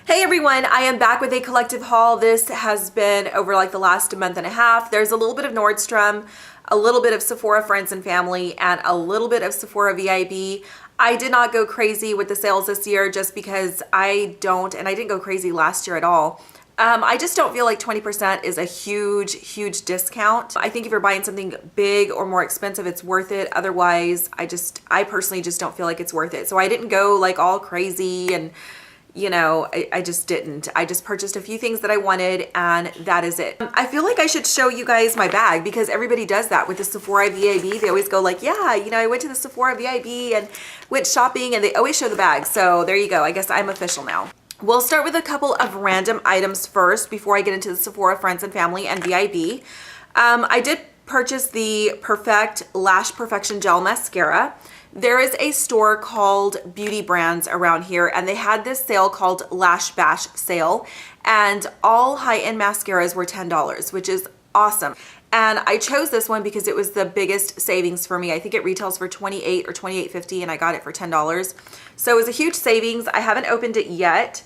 Hey everyone, I am back with a collective haul. This has been over like the last month and a half. There's a little bit of Nordstrom, a little bit of Sephora Friends and Family, and a little bit of Sephora VIB. I did not go crazy with the sales this year just because I didn't go crazy last year at all. I just don't feel like 20% is a huge discount. I think if you're buying something big or more expensive, it's worth it. Otherwise, I personally just don't feel like it's worth it. So I didn't go like all crazy and I just didn't. I just purchased a few things that I wanted and that is it. I feel like I should show you guys my bag because everybody does that with the Sephora VIB. They always go like, yeah, I went to the Sephora VIB and went shopping, and they always show the bag. So there you go. I guess I'm official now. We'll start with a couple of random items first before I get into the Sephora Friends and Family and VIB. I did purchase the Perfect Lash Perfection Gel Mascara. There is a store called Beauty Brands around here, and they had this sale called Lash Bash sale, and all high-end mascaras were $10, which is awesome. And I chose this one because it was the biggest savings for me. I think it retails for $28 or $28.50, and I got it for $10. So it was a huge savings. I haven't opened it yet,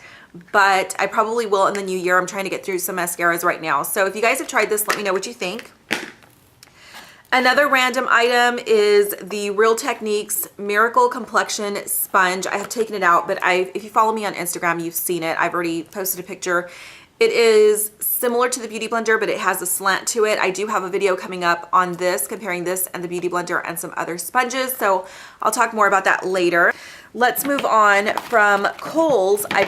but I probably will in the new year. I'm trying to get through some mascaras right now. So if you guys have tried this, let me know what you think. Another random item is the Real Techniques Miracle Complexion Sponge. I have taken it out, but if you follow me on Instagram, you've seen it. I've already posted a picture. It is similar to the Beauty Blender, but it has a slant to it. I do have a video coming up on this, comparing this and the Beauty Blender and some other sponges, so I'll talk more about that later. Let's move on from Kohl's. I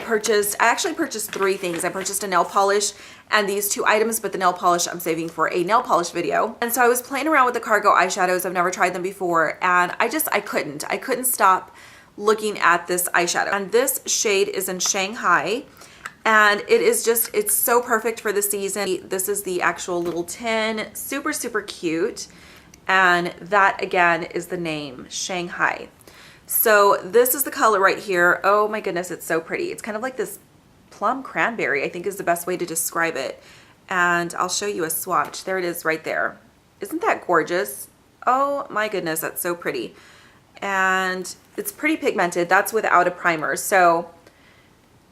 actually purchased three things. I purchased a nail polish and these two items, but the nail polish I'm saving for a nail polish video. And so I was playing around with the Cargo eyeshadows. I've never tried them before, and I couldn't stop looking at this eyeshadow. And this shade is in Shanghai, and it's so perfect for the season. This is the actual little tin, super cute. And that again is the name, Shanghai. So this is the color right here. Oh my goodness, it's so pretty. It's kind of like this plum cranberry, I think is the best way to describe it. And I'll show you a swatch. There it is right there. Isn't that gorgeous? Oh my goodness, that's so pretty. And it's pretty pigmented. That's without a primer. So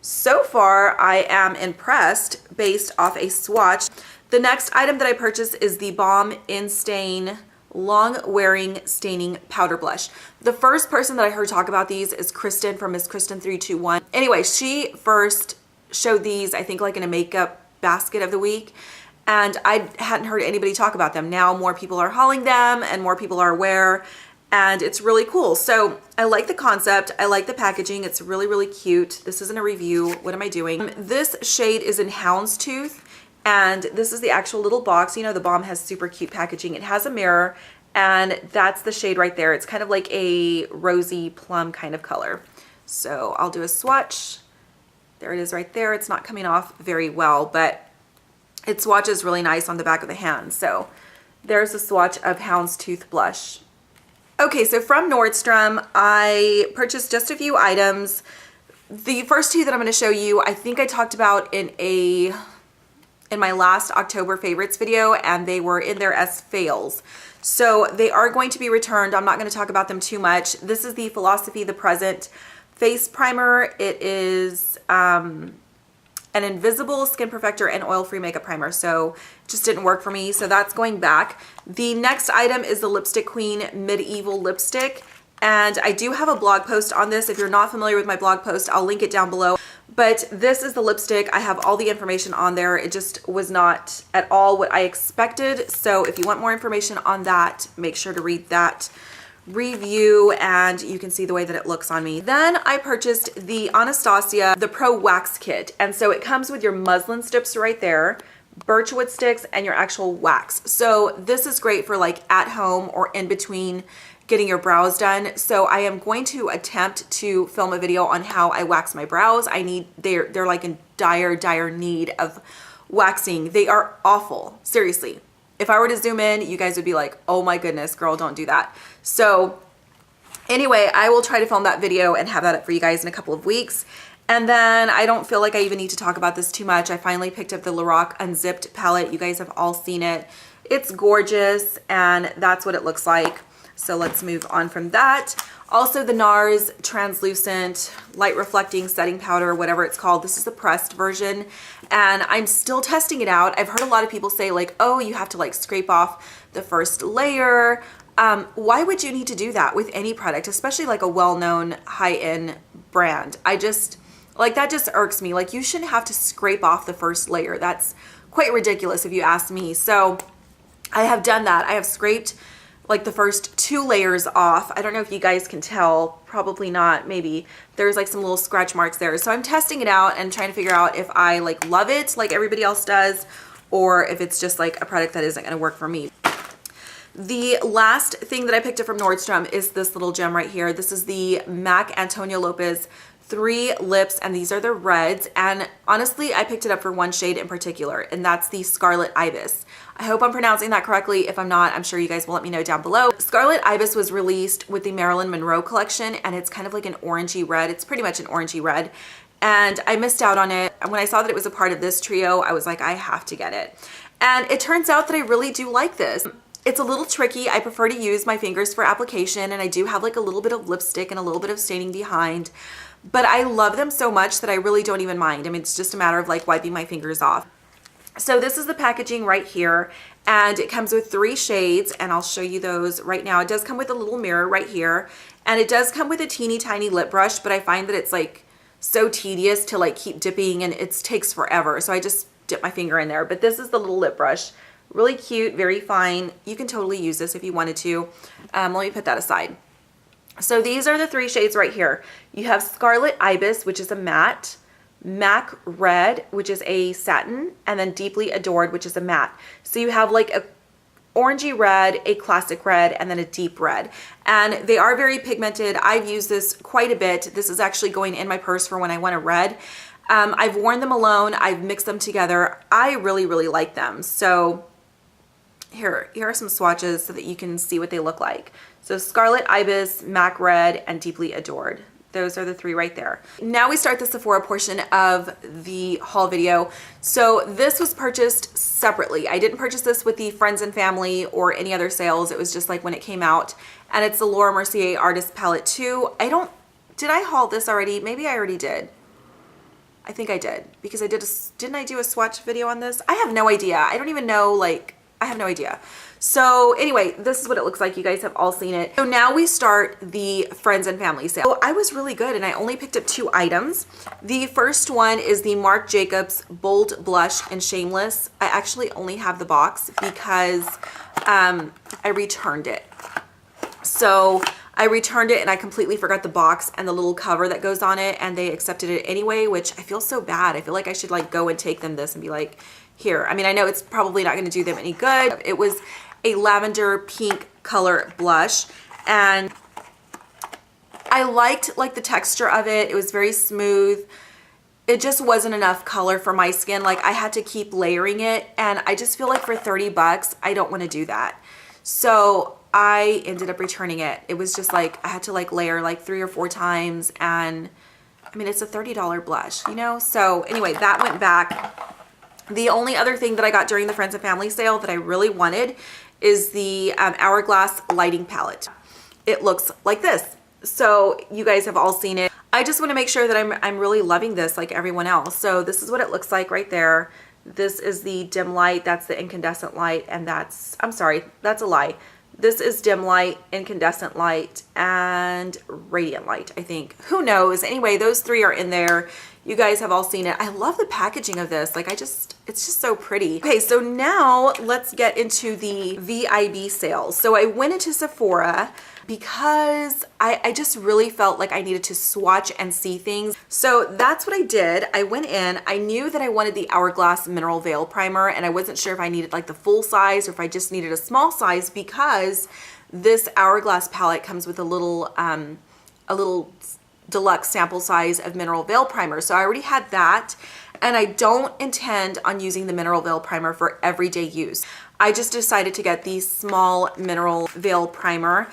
far I am impressed based off a swatch. The next item that I purchased is the Balm In Stain Long Wearing Staining Powder Blush. The first person that I heard talk about these is Kristen from Miss Kristen 321. Anyway, she first showed these, I think, like in a makeup basket of the week, and I hadn't heard anybody talk about them. Now more people are hauling them and more people are aware, and it's really cool. So I like the concept. I like the packaging. It's really cute. This isn't a review. What am I doing? This shade is in Houndstooth. And this is the actual little box. You know, the Balm has super cute packaging. It has a mirror, and that's the shade right there. It's kind of like a rosy plum kind of color. So I'll do a swatch. There it is right there. It's not coming off very well, but it swatches really nice on the back of the hand. So there's a swatch of Houndstooth blush. Okay, so from Nordstrom, I purchased just a few items. The first two that I'm going to show you, I think I talked about in my last October favorites video, and they were in there as fails. So they are going to be returned. I'm not going to talk about them too much. This is the Philosophy The Present Face Primer. It is an invisible skin perfector and oil-free makeup primer. So it just didn't work for me. So that's going back. The next item is the Lipstick Queen Medieval Lipstick. And I do have a blog post on this. If you're not familiar with my blog post, I'll link it down below. But this is the lipstick. I have all the information on there. It just was not at all what I expected. So if you want more information on that, make sure to read that review, and you can see the way that it looks on me. Then I purchased the Anastasia, the Pro Wax Kit. And so it comes with your muslin strips right there, birchwood sticks, and your actual wax. So this is great for like at home or in between getting your brows done. So I am going to attempt to film a video on how I wax my brows. They're like in dire need of waxing. They are awful, seriously. If I were to zoom in, you guys would be like, oh my goodness, girl, don't do that. So anyway, I will try to film that video and have that up for you guys in a couple of weeks. And then I don't feel like I even need to talk about this too much. I finally picked up the Lorac Unzipped palette. You guys have all seen it. It's gorgeous, and that's what it looks like. So let's move on from that. Also the NARS translucent light reflecting setting powder, whatever it's called. This is the pressed version and I'm still testing it out. I've heard a lot of people say like, oh, you have to like scrape off the first layer. Why would you need to do that with any product, especially like a well-known high-end brand? I just, like, that just irks me. Like, you shouldn't have to scrape off the first layer. That's quite ridiculous if you ask me. So I have done that. I have scraped like the first 2 layers off. I don't know if you guys can tell, probably not, maybe. There's like some little scratch marks there. So I'm testing it out and trying to figure out if I like love it like everybody else does, or if it's just like a product that isn't gonna work for me. The last thing that I picked up from Nordstrom is this little gem right here. This is the MAC Antonio Lopez 3 lips, and these are the reds. And honestly, I picked it up for one shade in particular, and that's the Scarlet Ibis. I hope I'm pronouncing that correctly. If I'm not, I'm sure you guys will let me know down below. Scarlet Ibis was released with the Marilyn Monroe collection, and it's kind of like an orangey red. It's pretty much an orangey red. And I missed out on it. And when I saw that it was a part of this trio, I was like, I have to get it. And it turns out that I really do like this. It's a little tricky. I prefer to use my fingers for application, and I do have like a little bit of lipstick and a little bit of staining behind, but I love them so much that I really don't even mind. I mean, it's just a matter of like wiping my fingers off. So this is the packaging right here, and it comes with 3 shades, and I'll show you those right now. It does come with a little mirror right here, and it does come with a teeny tiny lip brush, but I find that it's like so tedious to like keep dipping, and it takes forever. So I just dip my finger in there, but this is the little lip brush. Really cute, very fine. You can totally use this if you wanted to. Let me put that aside. So these are the 3 shades right here. You have Scarlet Ibis, which is a matte, Mac Red, which is a satin, and then Deeply Adored, which is a matte. So you have like a orangey red, a classic red, and then a deep red. And they are very pigmented. I've used this quite a bit. This is actually going in my purse for when I want a red. I've worn them alone. I've mixed them together. I really, really like them. So here are some swatches so that you can see what they look like. So Scarlet Ibis, Mac Red, and Deeply Adored. Those are the 3 right there. Now we start the Sephora portion of the haul video. So this was purchased separately. I didn't purchase this with the friends and family or any other sales. It was just like when it came out. And it's the Laura Mercier Artist Palette 2. Did I haul this already? Maybe I already did. I think I did, because didn't I do a swatch video on this? I have no idea. I don't even know, like, I have no idea. So anyway, this is what it looks like. You guys have all seen it. So now we start the friends and family sale. So I was really good, and I only picked up 2 items. The first one is the Marc Jacobs Bold Blush in Shameless. I actually only have the box because I returned it. So I returned it and I completely forgot the box and the little cover that goes on it, and they accepted it anyway, which I feel so bad. I feel like I should like go and take them this and be like, here. I mean, I know it's probably not going to do them any good. It was a lavender pink color blush, and I liked like the texture of it. It was very smooth. It just wasn't enough color for my skin. Like, I had to keep layering it, and I just feel like for 30 bucks, I don't want to do that. So I ended up returning it. It was just like, I had to like layer like 3 or 4 times, and I mean, it's a $30 blush, you know? So anyway, that went back. The only other thing that I got during the Friends and Family sale that I really wanted is the Hourglass Lighting Palette. It looks like this. So you guys have all seen it. I just want to make sure that I'm really loving this like everyone else. So this is what it looks like right there. This is the dim light, that's the incandescent light, and that's, I'm sorry, that's a lie. This is dim light, incandescent light, and radiant light, I think. Who knows? Anyway, those 3 are in there. You guys have all seen it. I love the packaging of this. Like, it's just so pretty. Okay, so now let's get into the VIB sales. So I went into Sephora because I just really felt like I needed to swatch and see things. So that's what I did. I went in, I knew that I wanted the Hourglass Mineral Veil Primer, and I wasn't sure if I needed like the full size or if I just needed a small size, because this Hourglass palette comes with a little deluxe sample size of Mineral Veil Primer. So I already had that, and I don't intend on using the Mineral Veil Primer for everyday use. I just decided to get the small Mineral Veil Primer,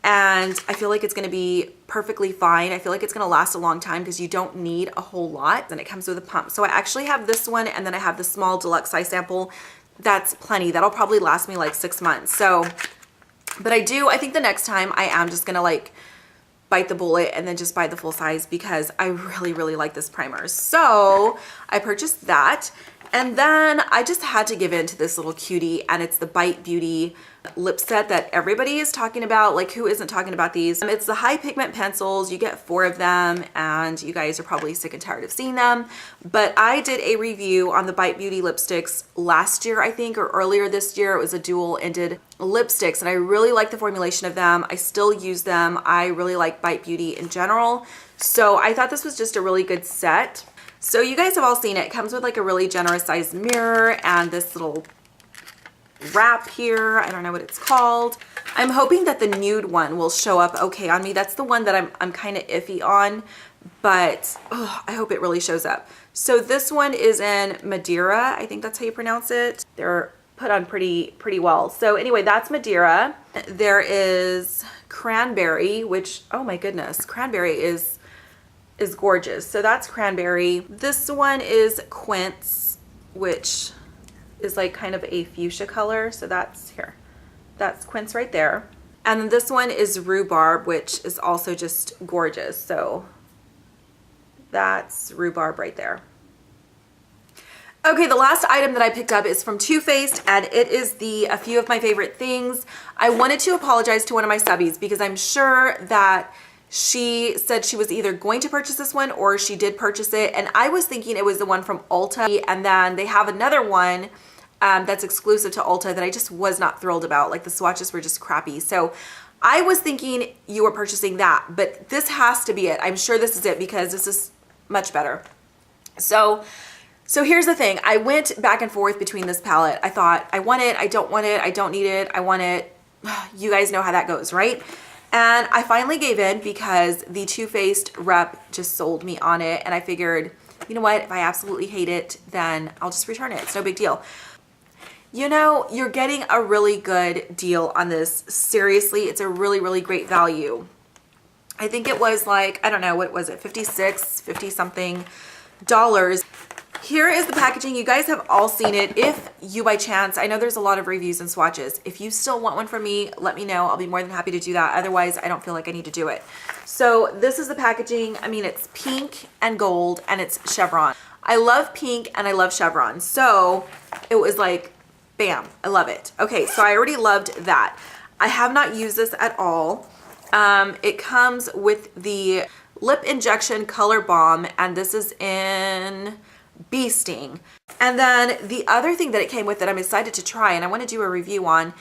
and I feel like it's going to be perfectly fine. I feel like it's going to last a long time because you don't need a whole lot, and it comes with a pump. So I actually have this one, and then I have the small deluxe size sample. That's plenty. That'll probably last me like 6 months. So But I think the next time I am just gonna like bite the bullet and then just buy the full size because I really, really like this primer. So I purchased that. And then I just had to give in to this little cutie, and it's the Bite Beauty lip set that everybody is talking about. Like, who isn't talking about these? It's the high pigment pencils. You get 4 of them, and you guys are probably sick and tired of seeing them. But I did a review on the Bite Beauty lipsticks last year, I think, or earlier this year. It was a dual-ended lipsticks, and I really like the formulation of them. I still use them. I really like Bite Beauty in general. So I thought this was just a really good set. So you guys have all seen it. It comes with like a really generous sized mirror and this little wrap here. I don't know what it's called. I'm hoping that the nude one will show up okay on me. That's the one that I'm kind of iffy on, but I hope it really shows up. So this one is in Madeira. I think that's how you pronounce it. They're put on pretty well. So anyway, that's Madeira. There is Cranberry, which, oh my goodness, Cranberry is gorgeous. So that's Cranberry. This one is Quince, which is like kind of a fuchsia color. So that's here. That's Quince right there. And then this one is Rhubarb, which is also just gorgeous. So that's Rhubarb right there. Okay, the last item that I picked up is from Too Faced, and it is A Few of My Favorite Things. I wanted to apologize to one of my subbies because I'm sure that she said she was either going to purchase this one or she did purchase it, and I was thinking it was the one from Ulta, and then they have another one that's exclusive to Ulta that I just was not thrilled about. Like, the swatches were just crappy. So I was thinking you were purchasing that, but this has to be it. I'm sure this is it because this is much better. So here's the thing. I went back and forth between this palette. I thought, I want it, I don't want it, I don't need it, I want it. You guys know how that goes, right? And I finally gave in because the Too Faced rep just sold me on it. And I figured, you know what? If I absolutely hate it, then I'll just return it. It's no big deal. You know, you're getting a really good deal on this. Seriously, it's a really, really great value. I think it was like, I don't know, what was it? 50 something dollars. Here is the packaging. You guys have all seen it. If you by chance, I know there's a lot of reviews and swatches. If you still want one from me, let me know. I'll be more than happy to do that. Otherwise, I don't feel like I need to do it. So this is the packaging. I mean, it's pink and gold and it's chevron. I love pink and I love chevron. So it was like, bam, I love it. Okay, so I already loved that. I have not used this at all. It comes with the Lip Injection Color Balm, and this is in Bee Sting. And then the other thing that it came with that I'm excited to try, and I want to do a review on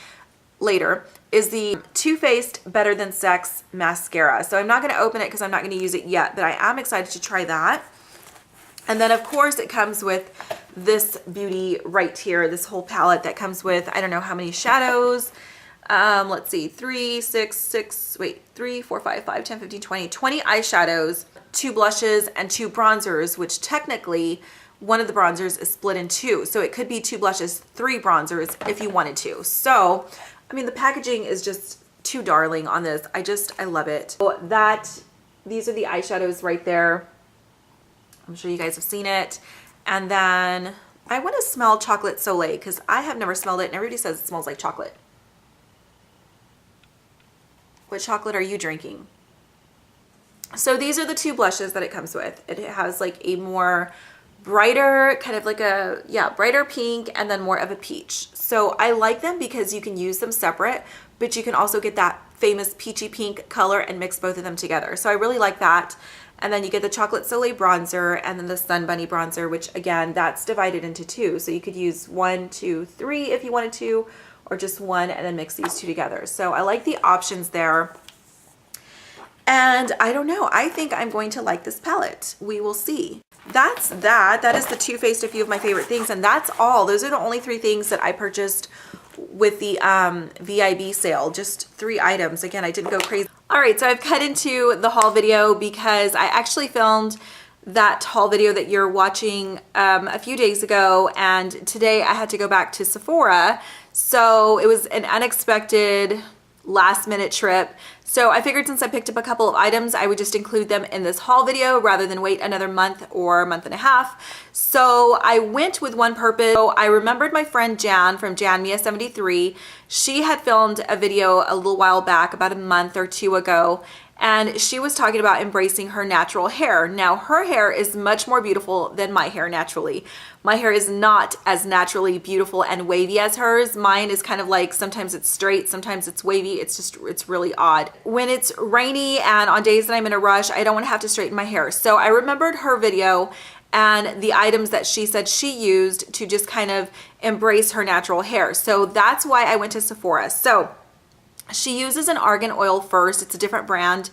later, is the Too Faced Better Than Sex mascara. So I'm not going to open it because I'm not going to use it yet, but I am excited to try that. And then of course it comes with this beauty right here, this whole palette that comes with, I don't know how many shadows. Let's see, 3, 4, 5, 5, 10, 15, 20 eyeshadows, 2 blushes, and 2 bronzers, which technically one of the bronzers is split in 2. So it could be 2 blushes, 3 bronzers if you wanted to. So, I mean, the packaging is just too darling on this. I love it. So these are the eyeshadows right there. I'm sure you guys have seen it. And then I want to smell Chocolate Soleil because I have never smelled it and everybody says it smells like chocolate. What chocolate are you drinking? So these are the 2 blushes that it comes with. It has like a more brighter, kind of like a, brighter pink and then more of a peach. So I like them because you can use them separate, but you can also get that famous peachy pink color and mix both of them together. So I really like that. And then you get the Chocolate Soleil bronzer and then the Sun Bunny bronzer, which again, that's divided into 2. So you could use 1, 2, 3 if you wanted to, or just 1 and then mix these 2 together. So I like the options there. And I don't know, I think I'm going to like this palette. We will see. That's that. That is the Too Faced A Few of My Favorite Things, and that's all. Those are the only 3 things that I purchased with the VIB sale. Just 3 items. Again, I didn't go crazy. All right, so I've cut into the haul video because I actually filmed that haul video that you're watching a few days ago, and today I had to go back to Sephora. So it was an unexpected last minute trip. So I figured since I picked up a couple of items, I would just include them in this haul video rather than wait another month or month and a half. So I went with one purpose. So I remembered my friend Jan from JanMia73. She had filmed a video a little while back, about a month or two ago, and she was talking about embracing her natural hair. Now, her hair is much more beautiful than my hair naturally. My hair is not as naturally beautiful and wavy as hers. Mine is kind of like, sometimes it's straight, sometimes it's wavy. It's really odd. When it's rainy and on days that I'm in a rush, I don't want to have to straighten my hair. So I remembered her video and the items that she said she used to just kind of embrace her natural hair. So that's why I went to Sephora. So she uses an argan oil first. It's a different brand,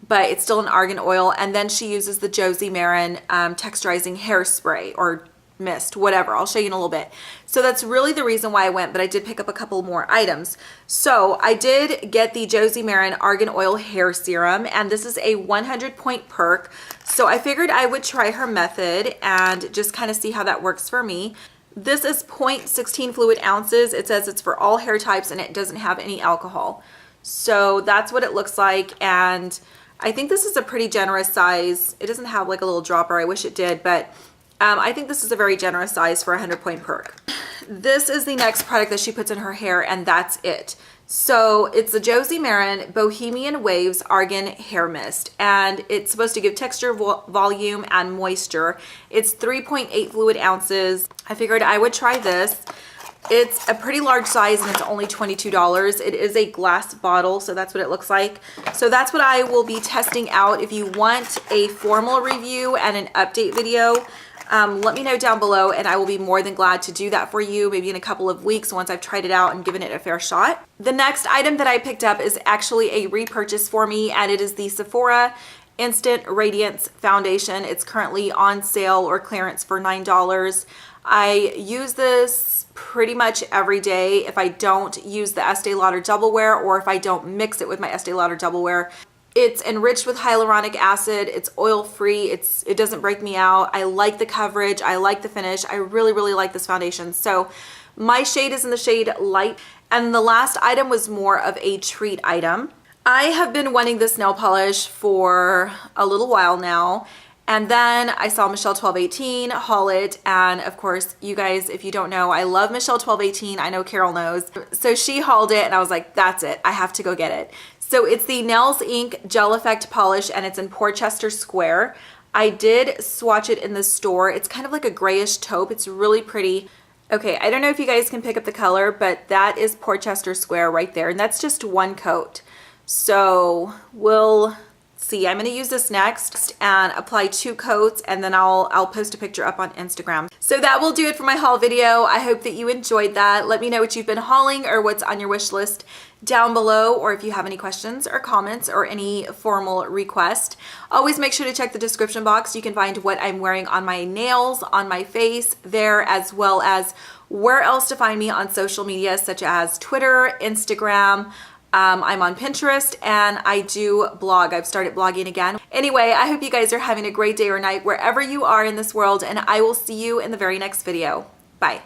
but it's still an argan oil. And then she uses the Josie Marin texturizing hairspray or mist, whatever. I'll show you in a little bit. So that's really the reason why I went, but I did pick up a couple more items. So I did get the Josie Marin Argan Oil Hair Serum, and this is a 100-point perk. So I figured I would try her method and just kind of see how that works for me. This is 0.16 fluid ounces. It says it's for all hair types and it doesn't have any alcohol. So that's what it looks like, and I think this is a pretty generous size. It doesn't have like a little dropper. I wish it did, but I think this is a very generous size for a 100-point perk. This is the next product that she puts in her hair, and that's it. So it's the Josie Marin Bohemian Waves Argan Hair Mist, and it's supposed to give texture, volume, and moisture. It's 3.8 fluid ounces. I figured I would try this. It's a pretty large size and it's only $22. It is a glass bottle, so that's what it looks like. So that's what I will be testing out. If you want a formal review and an update video, let me know down below and I will be more than glad to do that for you, maybe in a couple of weeks once I've tried it out and given it a fair shot. The next item that I picked up is actually a repurchase for me, and it is the Sephora Instant Radiance Foundation. It's currently on sale or clearance for $9. I use this pretty much every day if I don't use the Estee Lauder Double Wear or if I don't mix it with my Estee Lauder Double Wear. It's enriched with hyaluronic acid. It's oil-free. It doesn't break me out. I like the coverage. I like the finish. I really, really like this foundation. So my shade is in the shade Light. And the last item was more of a treat item. I have been wanting this nail polish for a little while now. And then I saw Michelle 1218 haul it, and of course, you guys, if you don't know, I love Michelle 1218. I know Carol knows. So she hauled it and I was like, that's it. I have to go get it. So it's the Nails Inc Gel Effect Polish, and it's in Porchester Square. I did swatch it in the store. It's kind of like a grayish taupe. It's really pretty. Okay, I don't know if you guys can pick up the color, but that is Porchester Square right there, and that's just one coat. So we'll see. I'm going to use this next and apply 2 coats, and then I'll post a picture up on Instagram. So that will do it for my haul video. I hope that you enjoyed that. Let me know what you've been hauling or what's on your wish list down below, or if you have any questions or comments or any formal request. Always make sure to check the description box. You can find what I'm wearing on my nails, on my face there, as well as where else to find me on social media such as Twitter, Instagram. I'm on Pinterest, and I do blog. I've started blogging again. Anyway, I hope you guys are having a great day or night wherever you are in this world, and I will see you in the very next video. Bye.